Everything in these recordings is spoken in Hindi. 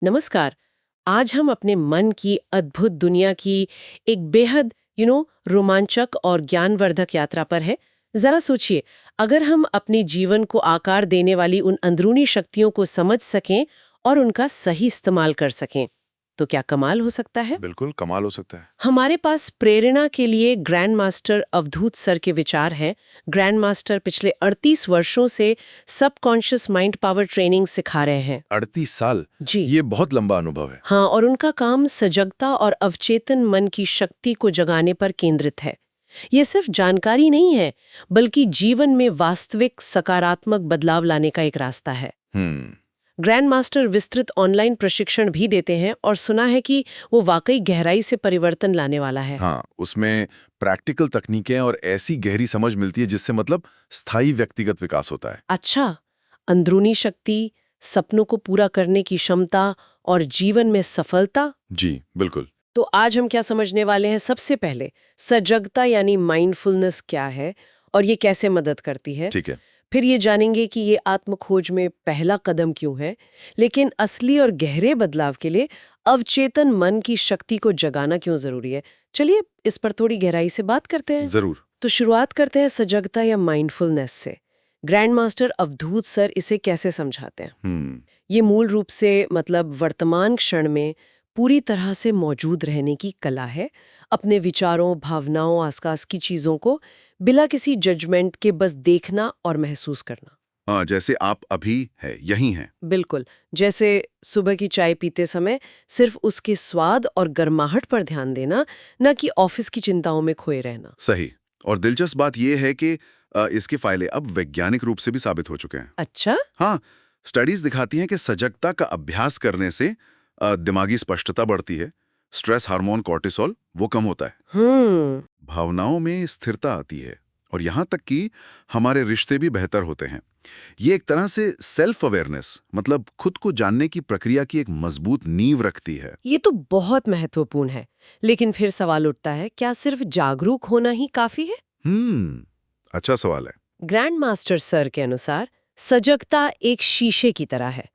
नमस्कार। आज हम अपने मन की अद्भुत दुनिया की एक बेहद रोमांचक और ज्ञानवर्धक यात्रा पर है। जरा सोचिए, अगर हम अपने जीवन को आकार देने वाली उन अंदरूनी शक्तियों को समझ सकें और उनका सही इस्तेमाल कर सकें, तो क्या कमाल हो सकता है। बिल्कुल कमाल हो सकता है। हमारे पास प्रेरणा के लिए ग्रैंड मास्टर अवधूत सर के विचार हैं। ग्रैंड मास्टर पिछले 38 वर्षों से सबकॉन्शियस माइंड पावर ट्रेनिंग सिखा रहे हैं। 38 साल जी ये बहुत लंबा अनुभव है। हाँ, और उनका काम सजगता और अवचेतन मन की शक्ति को जगाने पर केंद्रित है। ये सिर्फ जानकारी नहीं है, बल्कि जीवन में वास्तविक सकारात्मक बदलाव लाने का एक रास्ता है। हम्म ग्रैंड मास्टर विस्तृत ऑनलाइन प्रशिक्षण भी देते हैं और सुना है कि वो वाकई गहराई से परिवर्तन लाने वाला है। हाँ, उसमें प्रैक्टिकल तकनीकें और ऐसी गहरी समझ मिलती है जिससे मतलब स्थायी व्यक्तिगत विकास होता है। अच्छा, अंदरूनी शक्ति, सपनों को पूरा करने की क्षमता और जीवन में सफलता। जी बिल्कुल। तो आज हम क्या समझने वाले हैं? सबसे पहले सजगता यानी माइंडफुलनेस क्या है और ये कैसे मदद करती है। ठीक है। फिर ये जानेंगे कि ये आत्मखोज में पहला कदम क्यों है, लेकिन असली और गहरे बदलाव के लिए अवचेतन मन की शक्ति को जगाना क्यों जरूरी है। चलिए इस पर थोड़ी गहराई से बात करते हैं। जरूर। तो शुरुआत करते हैं सजगता या माइंडफुलनेस से। ग्रैंड मास्टर अवधूत सर इसे कैसे समझाते हैं? ये मूल रूप से मतलब वर्तमान क्षण में पूरी तरह से मौजूद रहने की कला है। अपने विचारों, भावनाओं, आसपास की चीजों को बिना किसी जजमेंट के बस देखना और महसूस करना। हाँ, जैसे आप अभी है यही हैं। बिल्कुल, जैसे सुबह की चाय पीते समय सिर्फ उसके स्वाद और गर्माहट पर ध्यान देना, न कि ऑफिस की चिंताओं में खोए रहना। सही। और दिलचस्प बात यह है कि इसके फायदे अब वैज्ञानिक रूप से भी साबित हो चुके हैं। अच्छा? हाँ, स्टडीज दिखाती हैं कि सजगता का अभ्यास करने से दिमागी स्पष्टता बढ़ती है, स्ट्रेस हार्मोन कॉर्टिसोल वो कम होता है, भावनाओं में स्थिरता आती है और यहाँ तक कि हमारे रिश्ते भी बेहतर होते हैं। ये एक तरह से सेल्फ अवेयरनेस मतलब खुद को जानने की प्रक्रिया की एक मजबूत नींव रखती है। ये तो बहुत महत्वपूर्ण है, लेकिन फिर सवाल उठता है, क्या सिर्फ जागरूक होना ही काफी है? अच्छा सवाल है। ग्रैंड मास्टर सर के अनुसार सजगता एक शीशे की तरह है।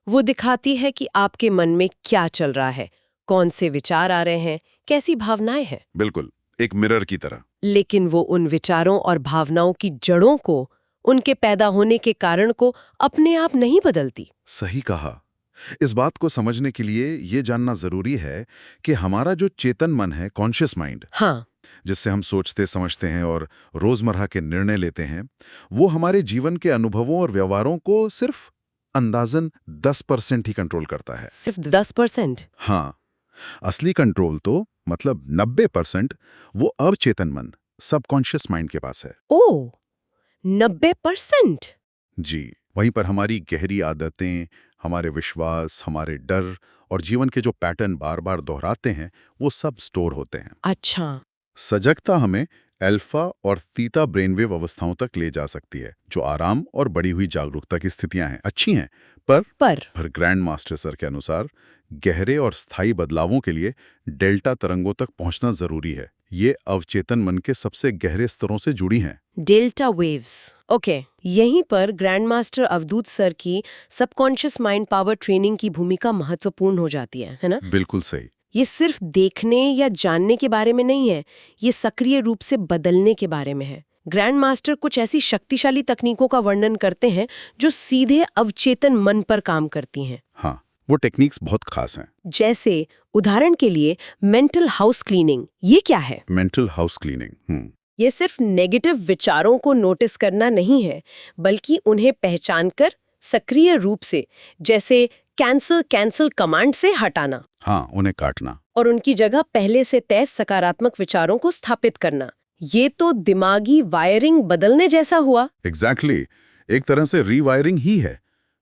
वो दिखाती है कि आपके मन में क्या चल रहा है, कौन से विचार आ रहे हैं, कैसी भावनाएं हैं। बिल्कुल, एक मिरर की तरह। लेकिन वो उन विचारों और भावनाओं की जड़ों को, उनके पैदा होने के कारण को अपने आप नहीं बदलती। सही कहा। इस बात को समझने के लिए ये जानना जरूरी है कि हमारा जो चेतन मन है, कॉन्शियस माइंड, हाँ, जिससे हम सोचते समझते हैं और रोजमर्रा के निर्णय लेते हैं, वो हमारे जीवन के अनुभवों और व्यवहारों को सिर्फ अंदाजन 10% ही कंट्रोल करता है। सिर्फ 10%? हाँ, असली कंट्रोल तो मतलब 90% वो अवचेतन मन, सबकॉन्शियस माइंड के पास है। ओह, 90%? जी, वहीं पर हमारी गहरी आदतें, हमारे विश्वास, हमारे डर और जीवन के जो पैटर्न बार बार दोहराते हैं, वो सब स्टोर होते हैं। अच्छा। सजगता हमें अल्फा और थीटा ब्रेनवेव अवस्थाओं तक ले जा सकती है, जो आराम और बढ़ी हुई जागरूकता की स्थितियां हैं, अच्छी हैं, पर ग्रैंड मास्टर सर के अनुसार गहरे और स्थायी बदलावों के लिए डेल्टा तरंगों तक पहुंचना जरूरी है। ये अवचेतन मन के सबसे गहरे स्तरों से जुड़ी हैं। Delta waves, okay. यहीं पर ग्रैंड मास्टर अवधूत सर की सबकॉन्शियस माइंड पावर ट्रेनिंग की भूमिका महत्वपूर्ण हो जाती है ना? बिल्कुल सही। ये सिर्फ देखने या जानने के बारे में नहीं है, ये सक्रिय रूप से बदलने के बारे में है। ग्रैंड मास्टर कुछ ऐसी शक्तिशाली तकनीकों का वर्णन करते हैं जो सीधे अवचेतन मन पर काम करती हैं। हाँ, वो टेक्निक्स बहुत खास हैं। जैसे उदाहरण के लिए मेंटल हाउस क्लीनिंग। ये क्या है? मेंटल हाउस क्लीनिंग ये सिर्फ नेगेटिव विचारों को नोटिस करना नहीं है, बल्कि उन्हें पहचानकर सक्रिय रूप से, जैसे कैंसल कमांड से हटाना। हाँ, उन्हें काटना और उनकी जगह पहले से तय सकारात्मक विचारों को स्थापित करना। ये तो दिमागी वायरिंग बदलने जैसा हुआ। एग्जैक्टली, एक तरह से रीवायरिंग ही है।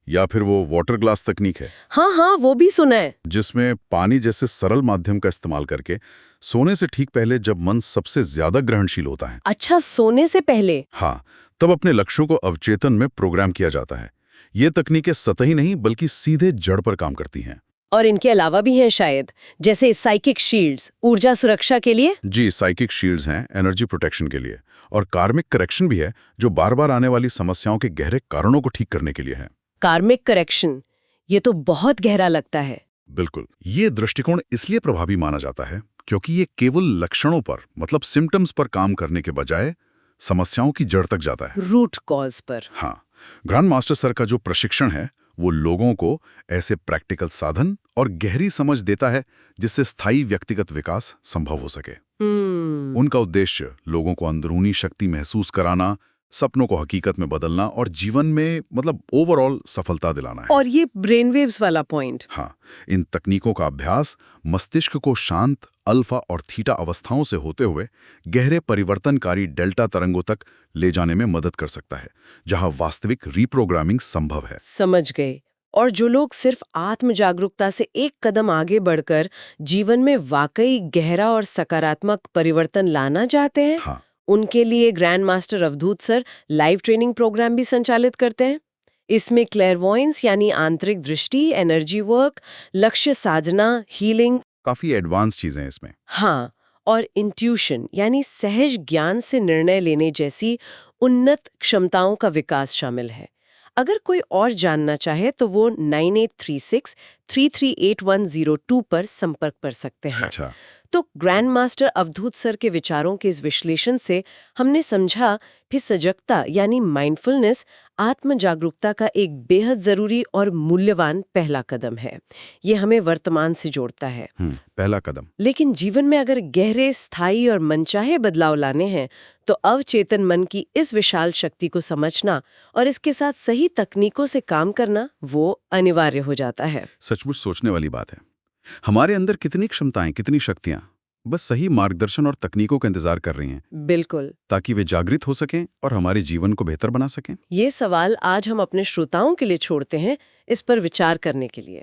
या फिर वो वाटर ग्लास तकनीक है। हाँ, वो भी सुना है। जिसमें पानी जैसे सरल माध्यम का इस्तेमाल करके सोने से ठीक पहले, जब मन सबसे ज्यादा ग्रहणशील होता है। अच्छा, सोने से पहले? हाँ, तब अपने लक्ष्यों को अवचेतन में प्रोग्राम किया जाता है। ये तकनीकें सतही नहीं बल्कि सीधे जड़ पर काम करती हैं। और इनके अलावा भी हैं शायद, जैसे साइकिक शील्ड्स, ऊर्जा सुरक्षा के लिए। जी, साइकिक शील्ड्स हैं एनर्जी प्रोटेक्शन के लिए, और कार्मिक करेक्शन भी है, जो बार बार आने वाली समस्याओं के गहरे कारणों को ठीक करने के लिए है। कार्मिक करेक्शन, ये तो बहुत गहरा लगता है। बिल्कुल। ये दृष्टिकोण इसलिए प्रभावी माना जाता है क्योंकि ये केवल लक्षणों पर मतलब सिम्टम्स पर काम करने के बजाय समस्याओं की जड़ तक जाता है। रूट कॉज पर। हाँ, ग्रैंड मास्टर सर का जो प्रशिक्षण है वो लोगों को ऐसे प्रैक्टिकल साधन और गहरी समझ देता है जिससे स्थायी व्यक्तिगत विकास संभव हो सके। उनका उद्देश्य लोगों को अंदरूनी शक्ति महसूस कराना, सपनों को हकीकत में बदलना और जीवन में मतलब ओवरऑल सफलता दिलाना है। और ये ब्रेन वेव्स वाला पॉइंट। हाँ, इन तकनीकों का अभ्यास मस्तिष्क को शांत अल्फा और थीटा अवस्थाओं से होते हुए गहरे परिवर्तनकारी डेल्टा तरंगों तक ले जाने में मदद कर सकता है, जहां वास्तविक रीप्रोग्रामिंग संभव है। समझ गए। और जो लोग सिर्फ आत्म जागरूकता से एक कदम आगे बढ़कर जीवन में वाकई गहरा और सकारात्मक परिवर्तन लाना चाहते हैं, हाँ, उनके लिए ग्रैंड मास्टर अवधूत सर लाइव ट्रेनिंग प्रोग्राम भी संचालित करते हैं। इसमें क्लेयरवॉयंस यानी आंतरिक दृष्टि, एनर्जी वर्क, लक्ष्य साधना, हीलिंग, काफी एडवांस चीजें हैं इसमें। हाँ, और इंट्यूशन यानी सहज ज्ञान से निर्णय लेने जैसी उन्नत क्षमताओं का विकास शामिल है। अगर कोई और जानना चाहे तो वो 9836-338102 पर संपर्क कर सकते हैं। अच्छा, तो ग्रैंड मास्टर अवधूत सर के विचारों के इस विश्लेषण से हमने समझा कि सजगता यानी माइंडफुलनेस आत्म जागरूकता का एक बेहद जरूरी और मूल्यवान पहला कदम है। ये हमें वर्तमान से जोड़ता है। पहला कदम। लेकिन जीवन में अगर गहरे, स्थायी और मनचाहे बदलाव लाने हैं तो अवचेतन मन की इस विशाल शक्ति को समझना और इसके साथ सही तकनीकों से काम करना वो अनिवार्य हो जाता है। सचमुच सोचने वाली बात है। हमारे अंदर कितनी क्षमताएं, कितनी शक्तियां बस सही मार्गदर्शन और तकनीकों का इंतजार कर रही हैं, बिल्कुल, ताकि वे जागृत हो सकें और हमारे जीवन को बेहतर बना सकें। ये सवाल आज हम अपने श्रोताओं के लिए छोड़ते हैं इस पर विचार करने के लिए।